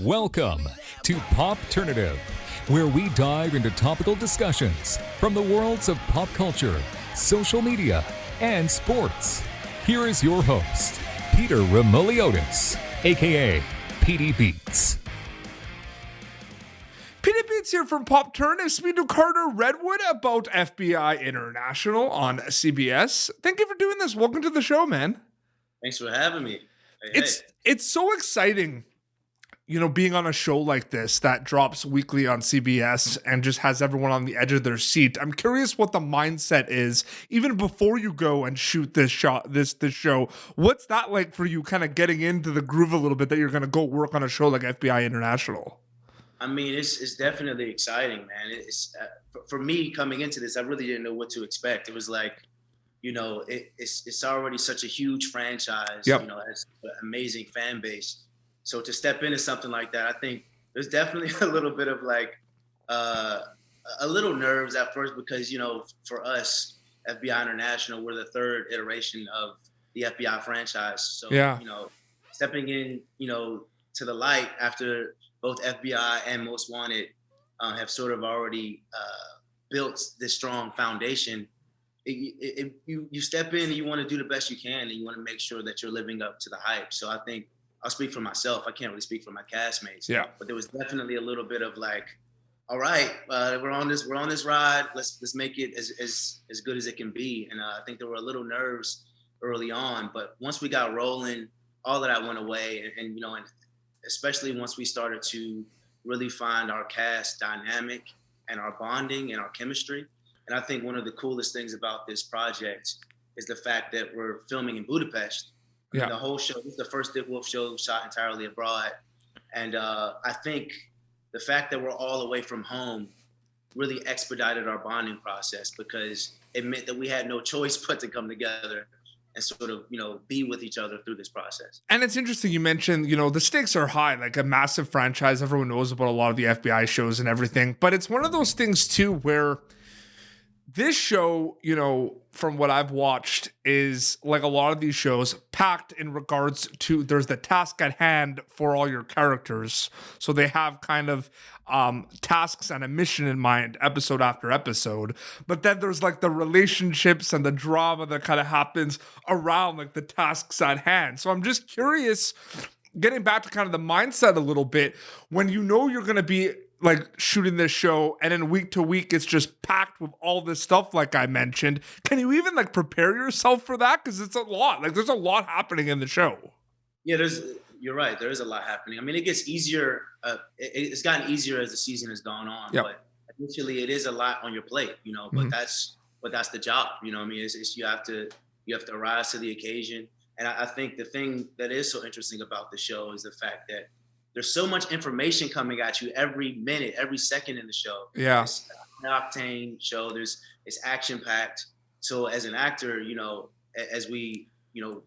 Welcome to Popternative, where we dive into topical discussions from the worlds of pop culture, social media, and sports. Here is your host, Peter Remoliotis, aka PD Beats. PD Beats here from Popternative, speaking to Carter Redwood about FBI International on CBS. Thank you for doing this. Welcome to the show, man. Thanks for having me. Hey. It's so exciting, being on a show like this that drops weekly on CBS and just has everyone on the edge of their seat. I'm curious what the mindset is, even before you go and shoot this show. What's that like for you, kind of getting into the groove a little bit that you're going to go work on a show like FBI International? I mean, it's definitely exciting, man. It's for me coming into this, I really didn't know what to expect. It was like, it's already such a huge franchise. Yep. It's an amazing fan base. So to step into something like that, I think there's definitely a little bit of like a little nerves at first because, for us, FBI International, we're the third iteration of the FBI franchise. So, yeah. Stepping in, to the light after both FBI and Most Wanted have sort of already built this strong foundation. You step in and you want to do the best you can and you want to make sure that you're living up to the hype. So I think I'll speak for myself. I can't really speak for my castmates. Yeah. But there was definitely a little bit of like, all right, we're on this ride. Let's make it as good as it can be. And I think there were a little nerves early on, but once we got rolling, all of that went away. And especially once we started to really find our cast dynamic and our bonding and our chemistry. And I think one of the coolest things about this project is the fact that we're filming in Budapest. Yeah. The whole show, this is the first Dick Wolf show shot entirely abroad. And I think the fact that we're all away from home really expedited our bonding process because it meant that we had no choice but to come together and sort of, be with each other through this process. And it's interesting you mentioned, the stakes are high, like a massive franchise. Everyone knows about a lot of the FBI shows and everything. But it's one of those things, too, where this show, from what I've watched, is like a lot of these shows packed in regards to there's the task at hand for all your characters. So they have kind of tasks and a mission in mind episode after episode. But then there's like the relationships and the drama that kind of happens around like the tasks at hand. So I'm just curious, getting back to kind of the mindset a little bit, when you're going to be like shooting this show and then week to week it's just packed with all this stuff like I mentioned, can you even like prepare yourself for that? Because it's a lot. Like there's a lot happening in the show. Yeah, you're right. There is a lot happening. I mean, it gets easier. It's gotten easier as the season has gone on. Yep. But initially it is a lot on your plate, but that's the job. It's you have to rise to the occasion. And I think the thing that is so interesting about the show is the fact that there's so much information coming at you every minute, every second in the show. Yeah. It's an octane show. It's action packed. So as an actor, as we,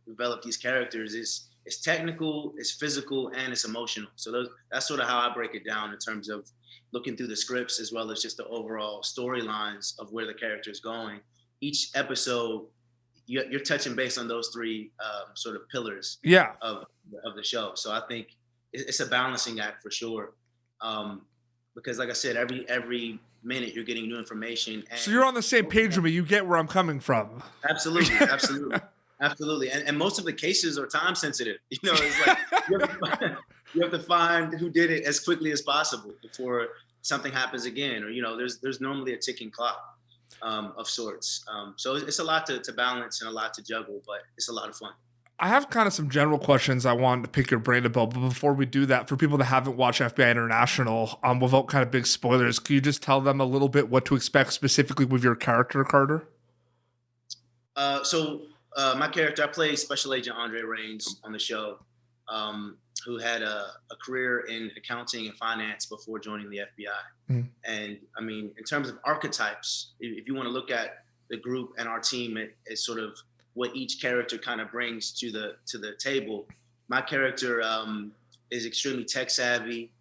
develop these characters, it's technical, it's physical, and it's emotional. So that's sort of how I break it down in terms of looking through the scripts as well as just the overall storylines of where the character is going. Each episode, you're touching base on those three sort of pillars of the show. So I think it's a balancing act for sure. Because like I said, every minute you're getting new information. And so you're on the same page with me. You get where I'm coming from. Absolutely. Absolutely. And most of the cases are time sensitive. It's like you have to find who did it as quickly as possible before something happens again. Or, there's normally a ticking clock of sorts. So it's a lot to balance and a lot to juggle, but it's a lot of fun. I have kind of some general questions I wanted to pick your brain about, but before we do that, for people that haven't watched FBI International, without kind of big spoilers, can you just tell them a little bit what to expect specifically with your character, Carter? So my character, I play Special Agent Andre Rains on the show, who had a career in accounting and finance before joining the FBI. Mm. And I mean, in terms of archetypes, if you want to look at the group and our team as sort of what each character kind of brings to the table. My character is extremely tech savvy,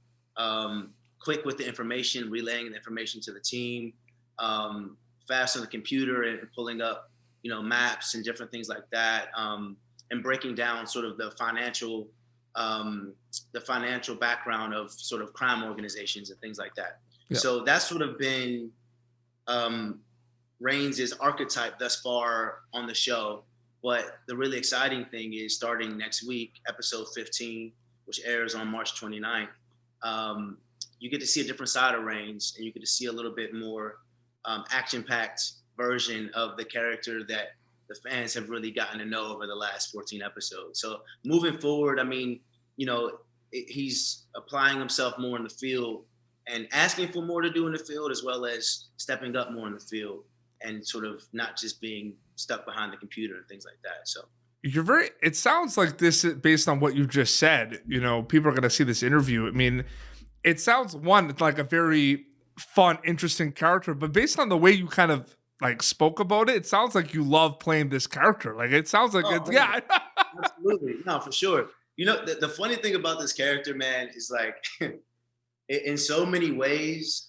quick with the information, relaying the information to the team, fast on the computer and pulling up, maps and different things like that, and breaking down sort of the financial the financial background of sort of crime organizations and things like that. Yeah. So that's sort of been Reigns' archetype thus far on the show. But the really exciting thing is starting next week, episode 15, which airs on March 29th, you get to see a different side of Reigns, and you get to see a little bit more action-packed version of the character that the fans have really gotten to know over the last 14 episodes. So moving forward, I mean, you know, he's applying himself more in the field and asking for more to do in the field, as well as stepping up more in the field and sort of not just being stuck behind the computer and things like that. So it sounds like this, based on what you just said, you know, people are going to see this interview. I mean, it sounds like a very fun, interesting character, but based on the way you kind of like spoke about it, it sounds like you love playing this character. Like, it sounds like yeah. Absolutely. No, for sure. You know, the funny thing about this character, man, is like in so many ways,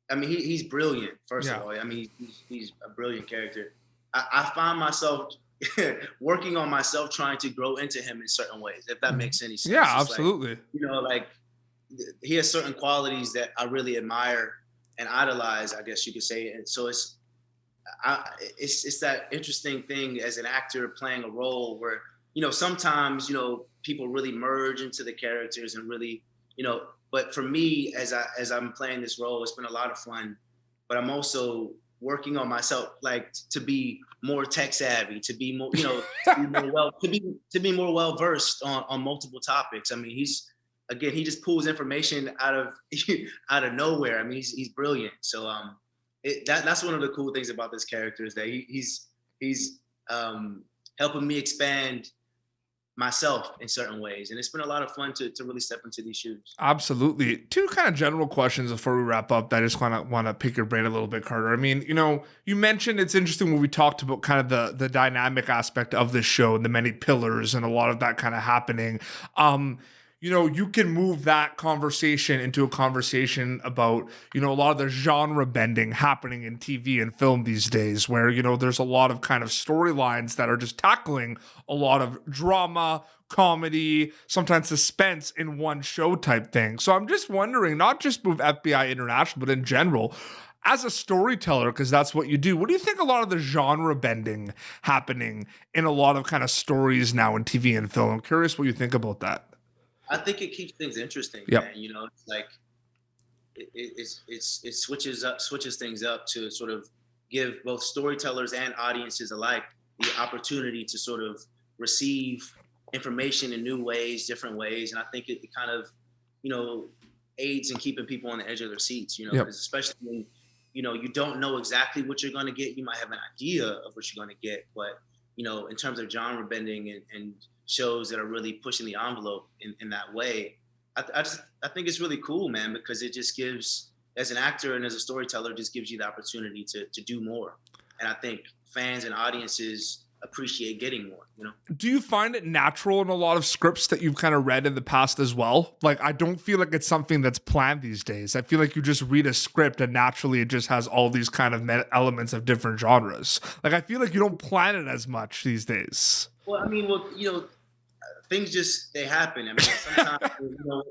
I mean, he's brilliant, first of all. I mean, he's a brilliant character. I find myself working on myself, trying to grow into him in certain ways, if that makes any sense. Yeah, it's absolutely. Like, you know, like he has certain qualities that I really admire and idolize, I guess you could say. And so it's that interesting thing as an actor playing a role where, you know, sometimes, you know, people really merge into the characters and really, you know, but for me, as I'm playing this role, it's been a lot of fun, but I'm also working on myself, like to be more tech savvy, to be more, you know, to be more well versed on multiple topics. I mean, he just pulls information out of nowhere. I mean, he's brilliant. So that's one of the cool things about this character, is that he's helping me expand myself in certain ways, and it's been a lot of fun to really step into these shoes. Absolutely. Two kind of general questions before we wrap up that I just want to pick your brain a little bit, Carter. I mean, you know, you mentioned it's interesting when we talked about kind of the dynamic aspect of this show and the many pillars and a lot of that kind of happening. You know, you can move that conversation into a conversation about, you know, a lot of the genre bending happening in TV and film these days, where, you know, there's a lot of kind of storylines that are just tackling a lot of drama, comedy, sometimes suspense in one show type thing. So I'm just wondering, not just with FBI International, but in general, as a storyteller, because that's what you do, what do you think a lot of the genre bending happening in a lot of kind of stories now in TV and film? I'm curious what you think about that. I think it keeps things interesting, man. You know, it's like it switches things up to sort of give both storytellers and audiences alike the opportunity to sort of receive information in new ways, different ways, and I think it kind of, you know, aids in keeping people on the edge of their seats. You know, because especially when, you know, you don't know exactly what you're going to get. You might have an idea of what you're going to get, but, you know, in terms of genre bending and shows that are really pushing the envelope in that way, I think it's really cool, man, because it just gives, as an actor and as a storyteller, just gives you the opportunity to do more. And I think fans and audiences appreciate getting more, you know? Do you find it natural in a lot of scripts that you've kind of read in the past as well? Like, I don't feel like it's something that's planned these days. I feel like you just read a script and naturally it just has all these kind of elements of different genres. Like, I feel like you don't plan it as much these days. Well, I mean, you know, things just, they happen. I mean, sometimes, you know,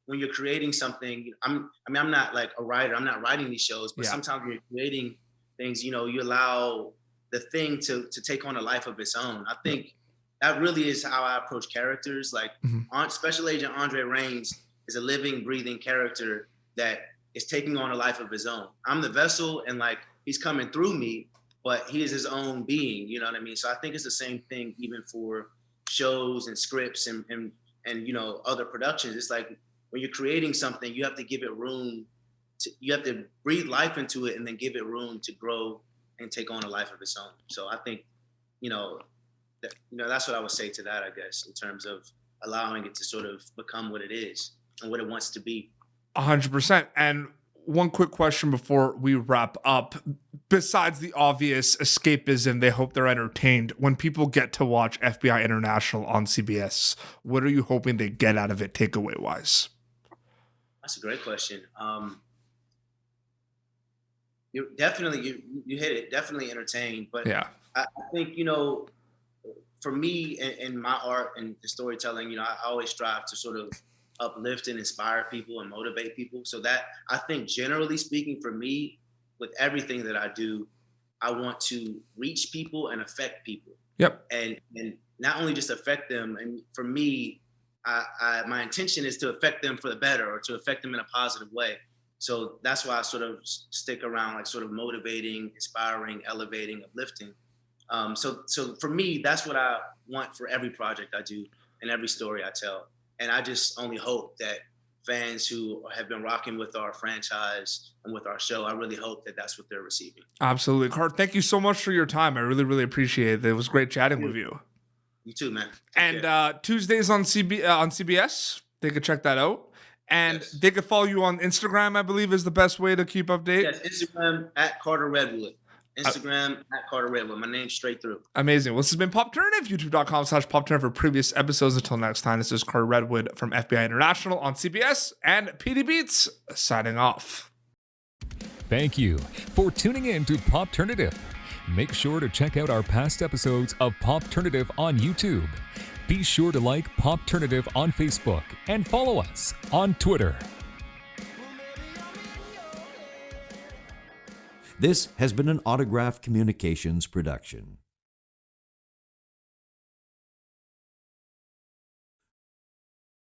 when you're creating something, I'm not like a writer. I'm not writing these shows, but sometimes when you're creating things, you know, you allow the thing to take on a life of its own. I think that really is how I approach characters. Like, Special Agent Andre Reigns is a living, breathing character that is taking on a life of his own. I'm the vessel, and like, he's coming through me, but he is his own being, you know what I mean? So I think it's the same thing even for shows and scripts and you know, other productions. It's like, when you're creating something, you have to give it room you have to breathe life into it and then give it room to grow and take on a life of its own. So I think, you know, that's what I would say to that, I guess, in terms of allowing it to sort of become what it is and what it wants to be. 100%. And one quick question before we wrap up. Besides the obvious escapism, they hope they're entertained. When people get to watch FBI International on CBS, what are you hoping they get out of it takeaway-wise? That's a great question. You hit it, definitely entertained. But I think, you know, for me in my art and the storytelling, I always strive to sort of uplift and inspire people and motivate people. So that, I think, generally speaking, for me, with everything that I do, I want to reach people and affect people. Yep. And not only just affect them. And for me, my intention is to affect them for the better, or to affect them in a positive way. So that's why I sort of stick around, like sort of motivating, inspiring, elevating, uplifting. So for me, that's what I want for every project I do and every story I tell. And I just only hope that fans who have been rocking with our franchise and with our show, I really hope that that's what they're receiving. Absolutely. Cart, thank you so much for your time. I really, really appreciate it. It was great chatting with you. You too, man. And Tuesdays on CBS, they could check that out. And they could follow you on Instagram, I believe, is the best way to keep update. Yes, Instagram at Carter Redwood. Instagram at Carter Redwood. My name's straight through. Amazing. Well, this has been Popternative, youtube.com/Popternative for previous episodes. Until next time, this is Carter Redwood from FBI International on CBS and PD Beats signing off. Thank you for tuning in to Popternative. Make sure to check out our past episodes of Popternative on YouTube. Be sure to like Popternative on Facebook and follow us on Twitter. This has been an Autograph Communications production.